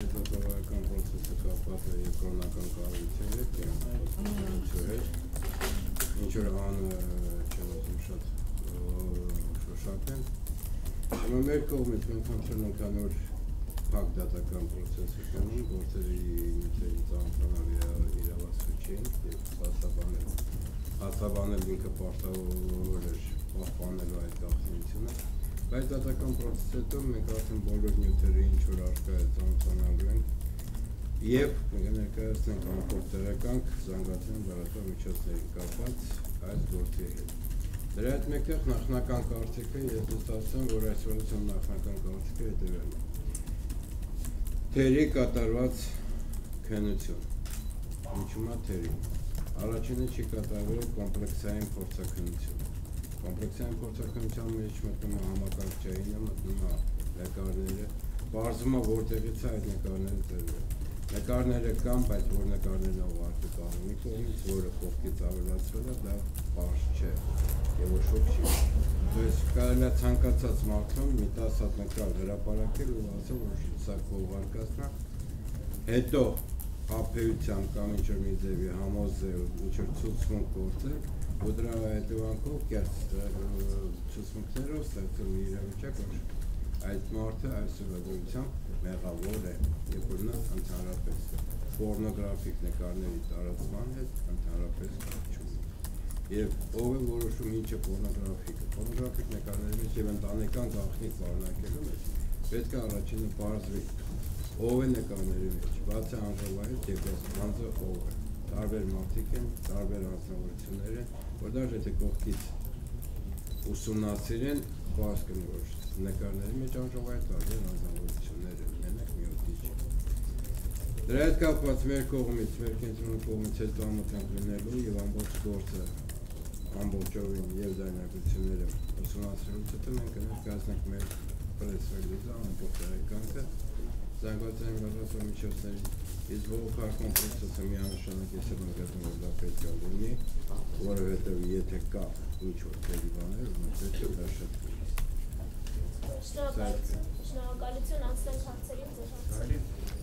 Հետագայական պրոցեսը կապված է երկրոնական կառույցի հետ, ինչ որ անը չեմ ուզում շատ շոշափեն։ Մեր կողմից մենք խնդրում ենք անոր փակ դատական պրոցեսը կանում, գործերի նյութերի ծանոթանալ իրավասության եւ հաստաբանել ինքը պարտավոր էր պահպանելու այդ գաղտնիությունը, բայց դատական պրոցեսի հետո մենք արդեն բոլոր նյութերը ինչ որ առկա է ծանոթանալու ենք եւ ներկայացնենք ամբողջ տեղեկանք զանգվածային լրատվական միջոցների կապված այս գործի հետ։ Դրա հետ մեկտեղ նախնական կարծիքը ես ասեմ, որ այսօրացում նախնական կարծիքը հետեւյալն է։ Թերի կատարված քննություն։ Ինչու՞ է թերի։ Առաջինը չի կատարվել կոմպլեքսային փորձաքննություն։ Կոմպլեքսային փորձաքննության մեջ մտնում է համակարգչայինը, մտնում է նկարները, բարձում է որտեղից է այդ նկարները տրվել։ Նկարները կան, բայց որ նկարներն ուղարկի կանոնի կողմից, որը կողքից ավելացվել է, դա պարզ չէ եւ ոչ ոք չի։ Դες կարելի է ցանկացած մարդուն մի 10 հատ նկար հրապարակել ու ասել, որ սա կուղարկածն է, հետո հապեյությամբ կամ ինչ-որ մի ձևի համոզել, ինչ-որ ցուցմունք գործել, ու դրա հետևանքով կերտ ցուցմունքներով ստեղծել մի իրավիճակ, որ այդ մարդը այսօրվա դրությամբ մեղավոր է, երբ որ նա ընդհանրապես պորնոգրաֆիկ նկարների տարածման հետ ընդհանրապես չունի։ Եվ ով է որոշում ինչ է պորնոգրաֆիկը։ Պորնոգրաֆիկ նկարների մեջ եւ ընտանեկան գաղտնիք պարունակելու մեջ պետք է առաջինը բարձվի ով է նկարների մեջ, բացի անժողովից երկրորդ բանձը ով է։ Տարբեր մարդիկ են, տարբեր անձնավորություններ են, որ դաժե եթե կողքից ուսումնասիրեն, պարզ կլինի, որ նկարների մեջ անժողովից տարբեր անձնավորություններ են, մենակ մի հոգի չի։ Դրա հետ կապված մեր կողմից, մեր կենտրոնի կողմից հետո ամոթանք լինելու եւ ամբողջ գործը ամբողջովին եւ ձայնագրությունները ուսումնասիրելուց հետո մենք կներկայացնենք մեր պրես-ռելիզը ամբողջ տեղեկանքը զանգվածային լրատվական միջոցների իսկ բողոքարկման պրոցեսը միանշանակ ես եմ գտնում, որ դա պետք է լինի, որովհետեւ եթե կա ինչ-որ դեպի բաներ, պետք է դա շատ Շնորհակալություն, անցնենք հարցերին ձեր հարցերին։